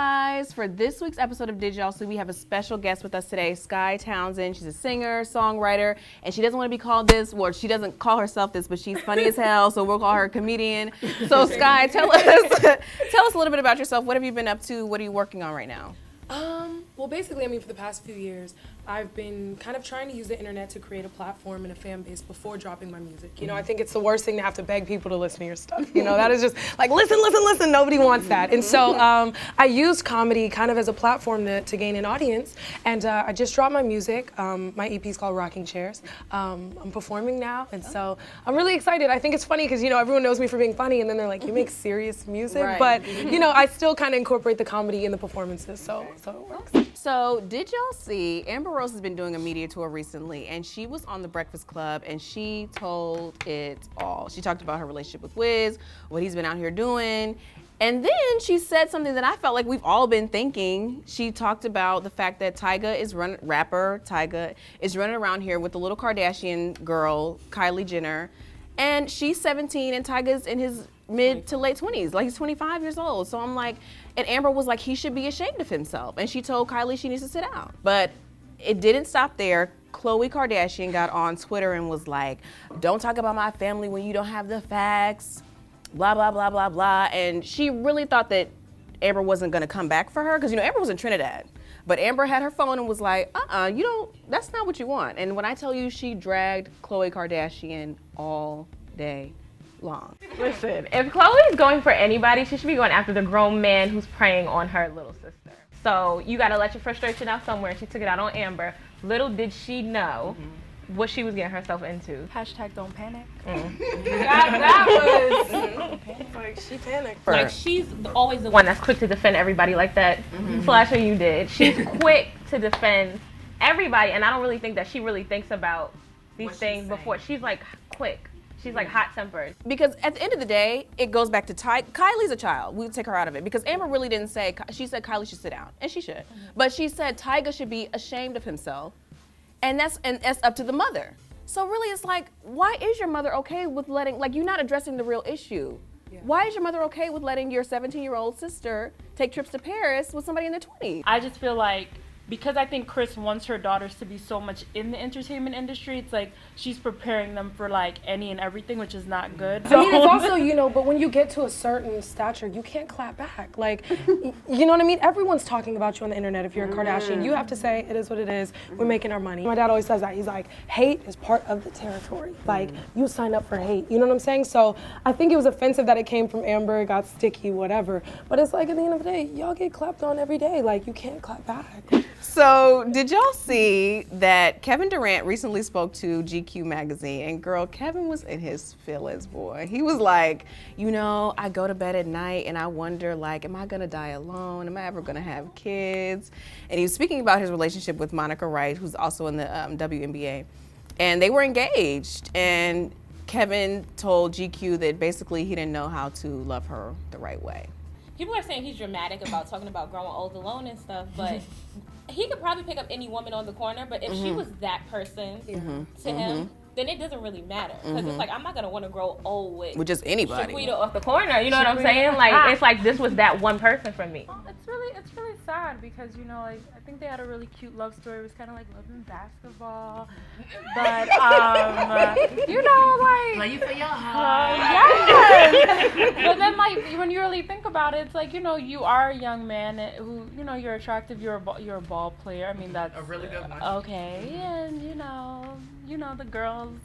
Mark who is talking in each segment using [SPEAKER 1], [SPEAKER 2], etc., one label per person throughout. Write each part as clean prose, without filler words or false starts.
[SPEAKER 1] guys, for this week's episode of Did Y'all See, we have a special guest with us today, Skye Townsend. She's a singer, songwriter, and she doesn't want to be called this, or she doesn't call herself this, but she's funny as hell, so we'll call her a comedian. So Skye, tell us a little bit about yourself. What have you been up to? What are you working on right now?
[SPEAKER 2] Well, basically, for the past few years, I've been kind of trying to use the internet to create a platform and a fan base before dropping my music. You know, I think it's the worst thing to have to beg people to listen to your stuff. You know, that is just like, listen, nobody wants that. And so I used comedy kind of as a platform to gain an audience. And I just dropped my music. My EP is called Rocking Chairs. I'm performing now, and so I'm really excited. I think it's funny because, you know, everyone knows me for being funny, and then they're like, you make serious music? Right. But, you know, I still kind of incorporate the comedy in the performances, so it works.
[SPEAKER 1] So did y'all see, Amber Rose has been doing a media tour recently, and she was on The Breakfast Club, and she told it all. She talked about her relationship with Wiz, what he's been out here doing, and then she said something that I felt like we've all been thinking. She talked about the fact that rapper Tyga is running around here with the little Kardashian girl, Kylie Jenner, and she's 17 and Tyga's in his mid to late 20s, like he's 25 years old. So I'm like, and Amber was like, he should be ashamed of himself. And she told Kylie she needs to sit down. But it didn't stop there. Khloe Kardashian got on Twitter and was like, don't talk about my family when you don't have the facts, blah, blah, blah, blah, blah. And she really thought that Amber wasn't gonna come back for her, because, you know, Amber was in Trinidad. But Amber had her phone and was like, that's not what you want. And when I tell you, she dragged Khloe Kardashian all day long.
[SPEAKER 3] Listen, if Khloe's going for anybody, she should be going after the grown man who's preying on her little sister. So you gotta let your frustration out somewhere. She took it out on Amber. Little did she know what she was getting herself into.
[SPEAKER 4] Hashtag don't panic.
[SPEAKER 2] That was like, she panicked.
[SPEAKER 3] Like, she's always the one that's quick to defend everybody, like that flasher you did. She's quick to defend everybody, and I don't really think that she really thinks about these things before. She's like quick. She's like hot-tempered.
[SPEAKER 1] Because at the end of the day, it goes back to Kylie's a child. We would take her out of it. Because Amber really didn't say, she said Kylie should sit down, and she should. But she said Tyga should be ashamed of himself, and that's up to the mother. So really it's like, why is your mother okay with letting, like, you're not addressing the real issue. Yeah. Why is your mother okay with letting your 17-year-old sister take trips to Paris with somebody in their 20s?
[SPEAKER 4] I just feel like, because I think Chris wants her daughters to be so much in the entertainment industry, it's like she's preparing them for like any and everything, which is not good.
[SPEAKER 2] I mean, it's also, you know, but when you get to a certain stature, you can't clap back. Like, you know what I mean? Everyone's talking about you on the internet. If you're a Kardashian, you have to say, it is what it is. We're making our money. My dad always says that. He's like, hate is part of the territory. Like, you sign up for hate. You know what I'm saying? So I think it was offensive that it came from Amber, it got sticky, whatever. But it's like, at the end of the day, y'all get clapped on every day. Like, you can't clap back.
[SPEAKER 1] So did y'all see that Kevin Durant recently spoke to GQ magazine, and girl, Kevin was in his feelings, boy. He was like, you know, I go to bed at night and I wonder, like, am I gonna die alone? Am I ever gonna have kids? And he was speaking about his relationship with Monica Wright, who's also in the WNBA. And they were engaged, and Kevin told GQ that basically he didn't know how to love her the right way.
[SPEAKER 5] People are saying he's dramatic about talking about growing old alone and stuff, but he could probably pick up any woman on the corner, but if she was that person to him, then it doesn't really matter. Because it's like, I'm not going to want to grow old with
[SPEAKER 1] just anybody.
[SPEAKER 5] Shaquita
[SPEAKER 3] Off the corner, you know what I'm saying? Like, it's like this was that one person for me.
[SPEAKER 4] Well, it's really sad because, you know, like, I think they had a really cute love story. It was kind of like love and basketball. But, you know, like...
[SPEAKER 3] Play you for your heart.
[SPEAKER 4] Yes! But then, like, when you really think about it, it's like, you know, you are a young man who, you know, you're attractive, you're a ball player. I mean, that's...
[SPEAKER 6] A really good one.
[SPEAKER 4] Okay, and, you know, the girls,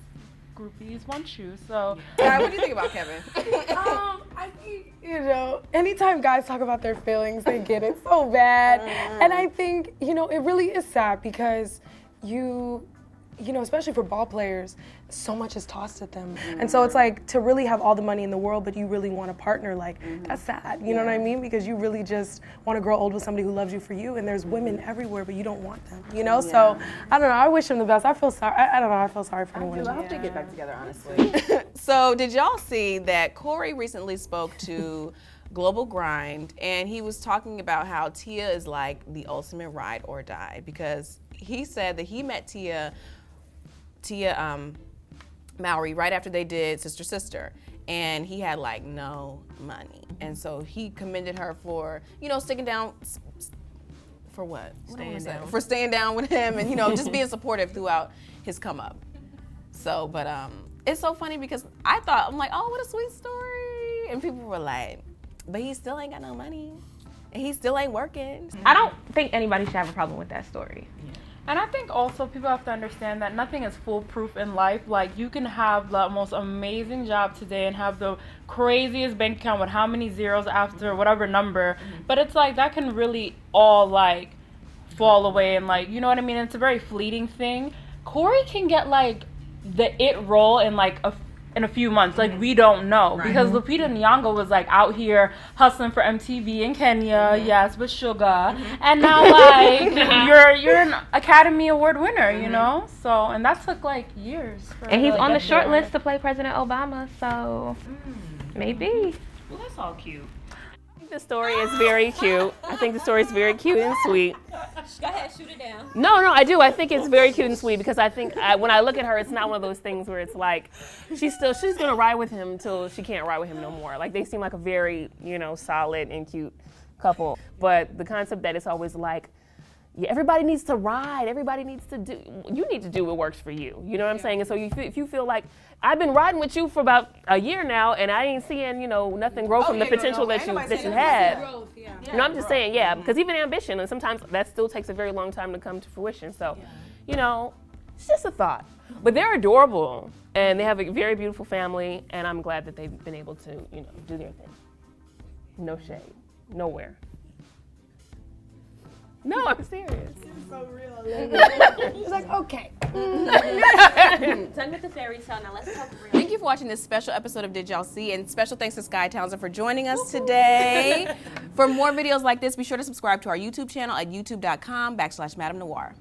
[SPEAKER 4] groupies want you, so...
[SPEAKER 1] Guy, what do you think about Kevin?
[SPEAKER 2] I think, you know, anytime guys talk about their feelings, they get it so bad. And I think, you know, it really is sad because you know, especially for ball players, so much is tossed at them. And so it's like, to really have all the money in the world, but you really want a partner, like, that's sad, you know what I mean? Because you really just want to grow old with somebody who loves you for you, and there's women everywhere, but you don't want them, you know? So, I don't know, I wish him the best. I feel sorry, I don't know, I feel sorry for anyone.
[SPEAKER 1] I hope they get back together, honestly. So, did y'all see that Corey recently spoke to Global Grind, and he was talking about how Tia is like the ultimate ride or die, because he said that he met Tia Mowry right after they did Sister Sister. and he had like no money. And so he commended her for, you know, sticking down, for what?
[SPEAKER 6] Staying down.
[SPEAKER 1] For staying down with him and, you know, just being supportive throughout his come up. So, but it's so funny because I'm like, oh, what a sweet story. And people were like, but he still ain't got no money. And he still ain't working.
[SPEAKER 3] I don't think anybody should have a problem with that story.
[SPEAKER 4] And I think also people have to understand that nothing is foolproof in life. Like, you can have the most amazing job today and have the craziest bank account with how many zeros after whatever number, but it's like that can really all like fall away and like, you know what I mean? It's a very fleeting thing. Corey can get like the it role in like in a few months, like we don't know, because Lupita Nyong'o was like out here hustling for MTV in Kenya, yes, with Sugar, and now like you're an Academy Award winner, you know. So and that took like years.
[SPEAKER 3] And he's on the short list to play President Obama, so maybe.
[SPEAKER 6] Well, that's all cute.
[SPEAKER 7] The story is very cute. I think the story is very cute and sweet.
[SPEAKER 5] Go ahead, shoot it down.
[SPEAKER 7] No, I do. I think it's very cute and sweet because I think when I look at her, it's not one of those things where it's like she's gonna ride with him until she can't ride with him no more. Like they seem like a very, you know, solid and cute couple. But the concept that it's always like, yeah, everybody needs to ride. Everybody needs to do. You need to do what works for you. You know what I'm saying? And so if you feel like I've been riding with you for about a year now, and I ain't seeing, you know, nothing grow from the potential that you had. You know, I'm just saying, yeah, because even ambition, and sometimes that still takes a very long time to come to fruition. So, you know, it's just a thought. But they're adorable, and they have a very beautiful family, and I'm glad that they've been able to, you know, do their thing. No shade, nowhere. No, I'm serious.
[SPEAKER 2] So real. It's like, okay.
[SPEAKER 5] Done with the fairy tale, now let's talk real.
[SPEAKER 1] Thank you for watching this special episode of Did Y'all See? And special thanks to Skye Townsend for joining us today. For more videos like this, be sure to subscribe to our YouTube channel at youtube.com/MadameNoire.